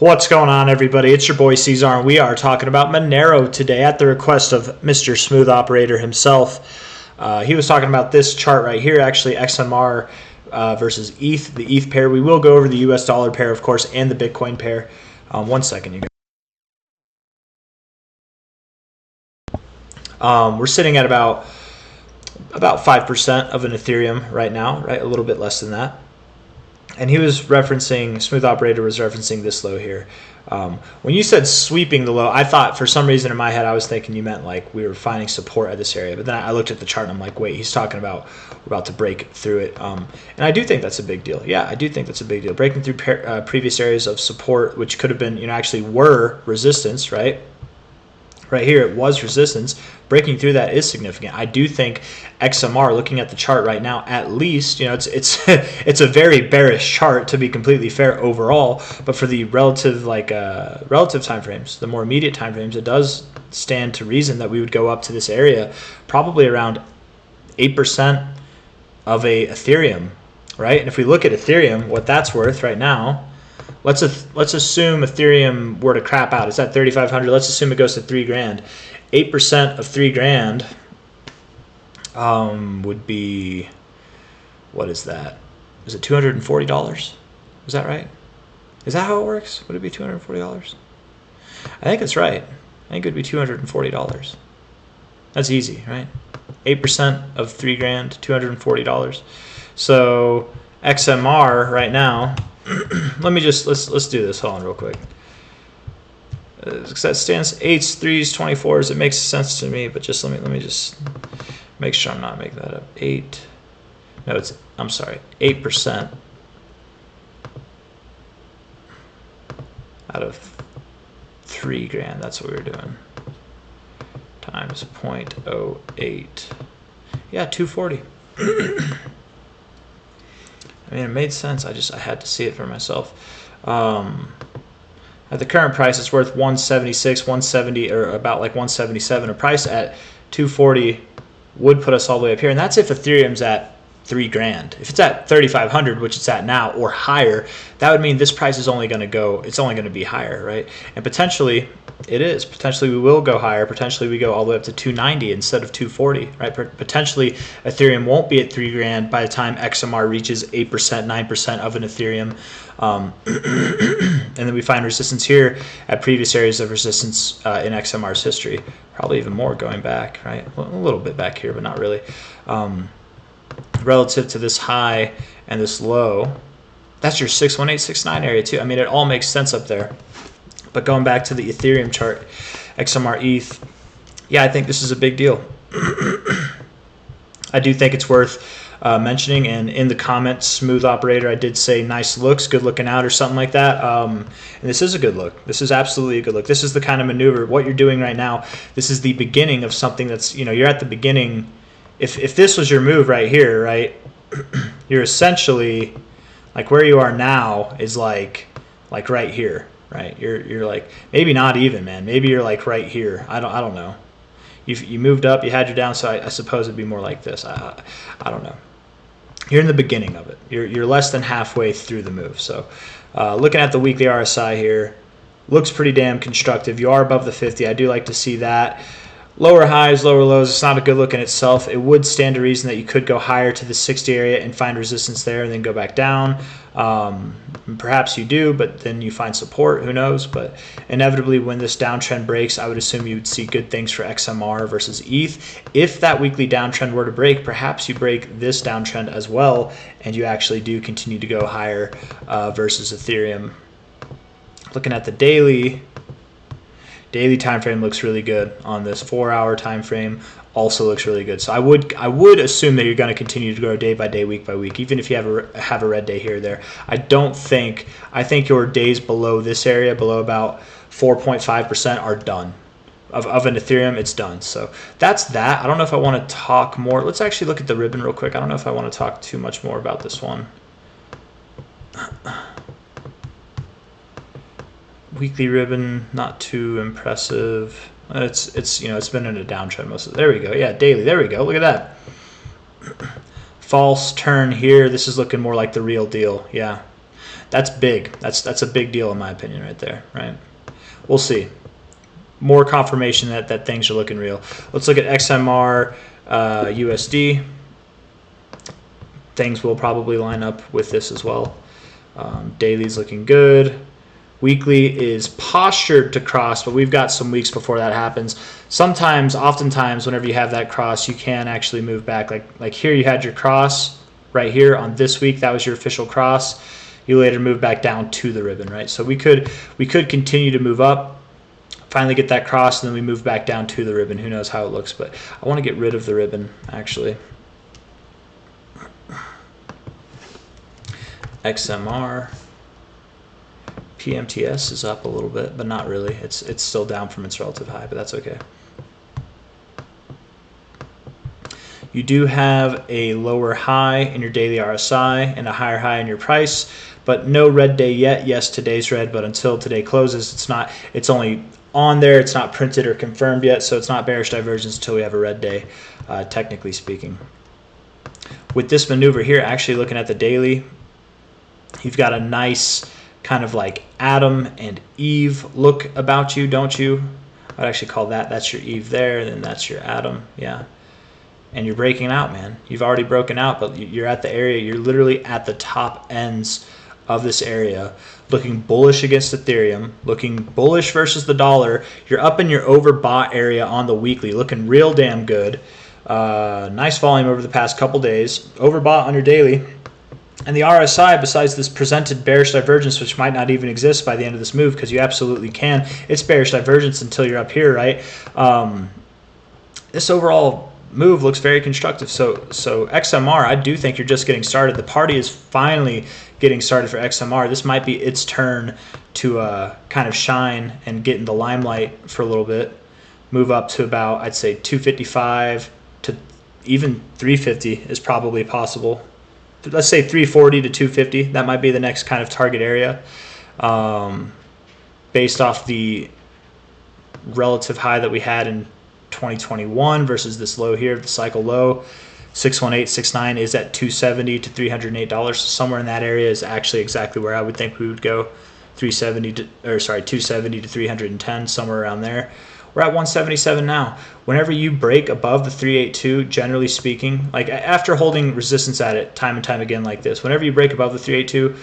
What's going on, everybody? It's your boy C-Zar, and we are talking about Monero today at the request of Mr. Smooth Operator himself. He was talking about this chart right here, actually XMR versus ETH, the ETH pair. We will go over the US dollar pair, of course, and the Bitcoin pair. 1 second, you guys. We're sitting at about 5% of an Ethereum right now, right? A little bit less than that. And he was referencing, Smooth Operator was referencing this low here. When you said sweeping the low, I thought for some reason in my head I was thinking you meant like we were finding support at this area. But then I looked at the chart and I'm like, wait, he's talking about we're about to break through it. And I do think that's a big deal. Yeah, I do think that's a big deal. Breaking through previous areas of support, which could have been, actually were resistance, right? Right here, it was resistance. Breaking through that is significant. I do think XMR, looking at the chart right now, at least, it's it's a very bearish chart, to be completely fair overall. But for the relative relative time frames, the more immediate time frames, it does stand to reason that we would go up to this area, probably around 8% of a Ethereum, right? And if we look at Ethereum, what that's worth right now. Let's assume Ethereum were to crap out. It's at 3,500. Let's assume it goes to $3,000. 8% of $3,000 would be, what is that? Is it $240? Is that right? Is that how it works? Would it be $240? I think that's right. I think it would be $240. That's easy, right? 8% of $3,000, $240. So XMR right now. let's do this. Hold on real quick. That stands 8s, 3s, 24s. It makes sense to me, but just let me just make sure I'm not making that up. 8% out of $3,000. That's what we were doing. Times 0.08. Yeah, 240. I mean, it made sense. I had to see it for myself. At the current price, it's worth 176, 170, or about like 177. A price at 240 would put us all the way up here, and that's if Ethereum's at $3,000. If it's at 3,500, which it's at now, or higher, that would mean this price is only going to go. It's only going to be higher, right? And potentially, it is. Potentially, we will go higher. Potentially, we go all the way up to 290 instead of 240, right? Potentially, Ethereum won't be at $3,000 by the time XMR reaches 8%, 9% of an Ethereum. And then we find resistance here at previous areas of resistance in XMR's history. Probably even more going back, right? A little bit back here, but not really. Relative to this high and this low, that's your 61869 area too. I mean, it all makes sense up there. But going back to the Ethereum chart, XMR ETH, yeah, I think this is a big deal. I do think it's worth mentioning, and in the comments, Smooth Operator, I did say nice looks, good looking out, or something like that. And this is a good look. This is absolutely a good look. This is the kind of maneuver, what you're doing right now, this is the beginning of something that's, you're at the beginning. If this was your move right here, right, you're essentially, like where you are now is like right here, right? You're like, maybe not even, man. Maybe you're like right here. I don't know. You moved up, you had your downside. I suppose it'd be more like this. I don't know. You're in the beginning of it. You're less than halfway through the move. So looking at the weekly RSI here, looks pretty damn constructive. You are above the 50. I do like to see that. Lower highs, lower lows, it's not a good look in itself. It would stand to reason that you could go higher to the 60 area and find resistance there and then go back down. Perhaps you do, but then you find support, who knows? But inevitably when this downtrend breaks, I would assume you would see good things for XMR versus ETH. If that weekly downtrend were to break, perhaps you break this downtrend as well, and you actually do continue to go higher versus Ethereum. Looking at the daily time frame looks really good on this. 4-hour time frame also looks really good. So I would assume that you're going to continue to grow day by day, week by week, even if you have a red day here or there. I think your days below this area, below about 4.5%, are done. Of an Ethereum, it's done. So that's that. I don't know if I want to talk more. Let's actually look at the ribbon real quick. I don't know if I want to talk too much more about this one. Weekly ribbon, not too impressive. It's been in a downtrend most of it. There we go. Yeah, daily. There we go. Look at that. False turn here. This is looking more like the real deal. Yeah. That's big. That's a big deal in my opinion right there, right? We'll see. More confirmation that things are looking real. Let's look at XMR USD. Things will probably line up with this as well. Daily's looking good. Weekly is postured to cross, but we've got some weeks before that happens. Sometimes, oftentimes, whenever you have that cross, you can actually move back. Like here, you had your cross right here on this week. That was your official cross. You later move back down to the ribbon, right? So we could continue to move up, finally get that cross, and then we move back down to the ribbon. Who knows how it looks, but I want to get rid of the ribbon, actually. XMR. PMTS is up a little bit, but not really. It's still down from its relative high, but that's okay. You do have a lower high in your daily RSI and a higher high in your price, but no red day yet. Yes, today's red, but until today closes, it's not. It's only on there. It's not printed or confirmed yet, so it's not bearish divergence until we have a red day, technically speaking. With this maneuver here, actually looking at the daily, you've got a nice kind of like Adam and Eve look about you, don't you? I'd actually call that's your Eve there, and then that's your Adam, yeah. And you're breaking out, man. You've already broken out, but you're at the area. You're literally at the top ends of this area, looking bullish against Ethereum, looking bullish versus the dollar. You're up in your overbought area on the weekly, looking real damn good. Nice volume over the past couple days. Overbought on your daily. And the RSI, besides this presented bearish divergence, which might not even exist by the end of this move, because you absolutely can, it's bearish divergence until you're up here, right? This overall move looks very constructive. So XMR, I do think you're just getting started. The party is finally getting started for XMR. This might be its turn to kind of shine and get in the limelight for a little bit. Move up to about, I'd say, 255 to even 350 is probably possible. Let's say 340 to 250. That might be the next kind of target area, based off the relative high that we had in 2021 versus this low here, the cycle low. 61869 is at $270 to $308. Somewhere in that area is actually exactly where I would think we would go. 270 to 310, somewhere around there. We're at 177 now. Whenever you break above the 382, generally speaking, like after holding resistance at it time and time again like this, whenever you break above the 382,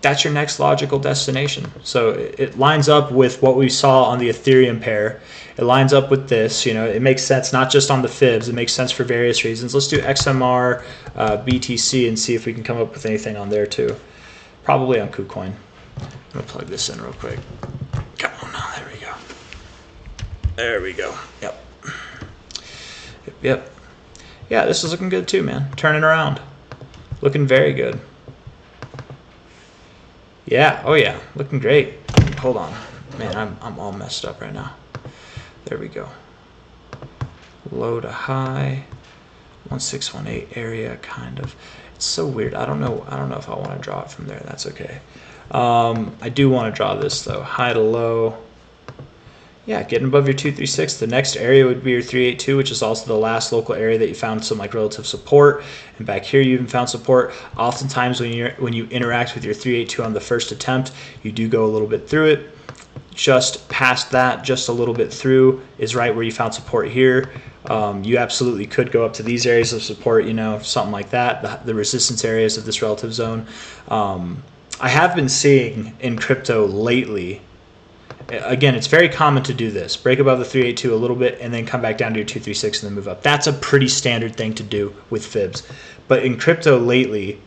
that's your next logical destination. So it lines up with what we saw on the Ethereum pair. It lines up with this. You know, it makes sense not just on the fibs. It makes sense for various reasons. Let's do XMR, BTC, and see if we can come up with anything on there too. Probably on KuCoin. I'm gonna plug this in real quick. Come on now, there we go. There we go. Yep. Yeah, this is looking good too, man. Turning around. Looking very good. Yeah, oh yeah, looking great. Hold on. Man, I'm all messed up right now. There we go. Low to high. 1618 area, kind of. It's so weird. I don't know if I want to draw it from there. That's okay. I do want to draw this though. High to low. Yeah, getting above your 236. The next area would be your 382, which is also the last local area that you found some like relative support. And back here, you even found support. Oftentimes, when you interact with your 382 on the first attempt, you do go a little bit through it. Just past that, just a little bit through, is right where you found support here. You absolutely could go up to these areas of support, you know, something like that, the resistance areas of this relative zone. I have been seeing in crypto lately, again, it's very common to do this. Break above the 382 a little bit and then come back down to your 236 and then move up. That's a pretty standard thing to do with fibs. But in crypto lately,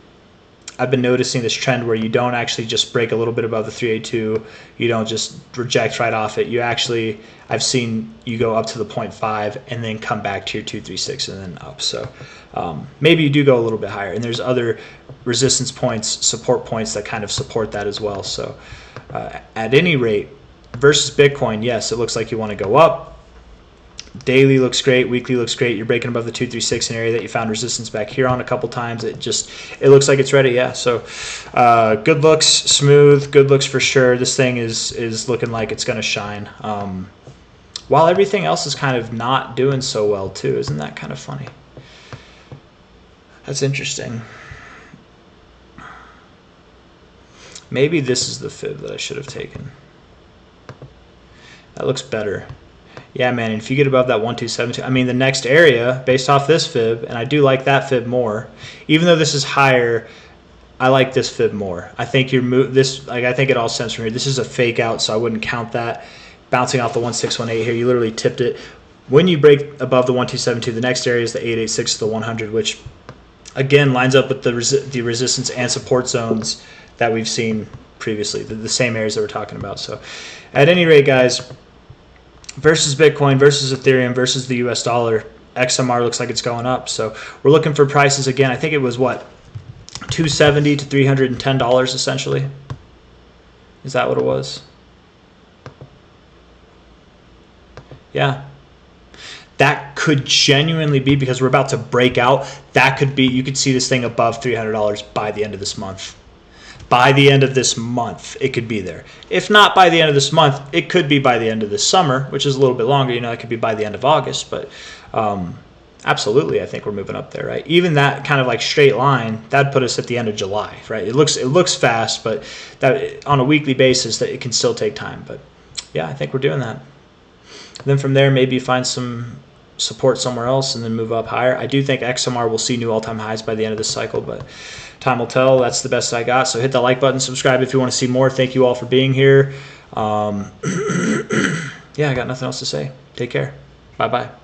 I've been noticing this trend where you don't actually just break a little bit above the 382. You don't just reject right off it. You actually, I've seen you go up to the 0.5 and then come back to your 236 and then up. So maybe you do go a little bit higher. And there's other resistance points, support points that kind of support that as well. So at any rate, versus Bitcoin, yes, it looks like you want to go up. Daily looks great, weekly looks great. You're breaking above the 236, an area that you found resistance back here on a couple times. It looks like it's ready, yeah. So good looks, smooth, good looks for sure. This thing is looking like it's going to shine. While everything else is kind of not doing so well too. Isn't that kind of funny? That's interesting. Maybe this is the fib that I should have taken. That looks better. Yeah, man, and if you get above that 1272, I mean, the next area, based off this fib, and I do like that fib more, even though this is higher, I like this fib more. I think I think it all stems from here. This is a fake out, so I wouldn't count that. Bouncing off the 1618 here, you literally tipped it. When you break above the 1272, the next area is the 886 to the 100, which again lines up with the resistance and support zones that we've seen previously, the same areas that we're talking about. So at any rate, guys, versus Bitcoin, versus Ethereum, versus the US dollar, XMR looks like it's going up. So we're looking for prices again. I think it was what, $270 to $310 essentially. Is that what it was? Yeah. That could genuinely be, because we're about to break out, that could be, you could see this thing above $300 by the end of this month. By the end of this month, it could be there. If not by the end of this month, it could be by the end of this summer, which is a little bit longer. You know, it could be by the end of August, but absolutely, I think we're moving up there, right? Even that kind of like straight line, that'd put us at the end of July, right? It looks fast, but that on a weekly basis, that it can still take time. But yeah, I think we're doing that. Then from there, maybe find some support somewhere else and then move up higher. I do think XMR will see new all-time highs by the end of this cycle, but time will tell. That's the best I got. So hit that like button, subscribe if you want to see more. Thank you all for being here. Yeah, I got nothing else to say. Take care. Bye-bye.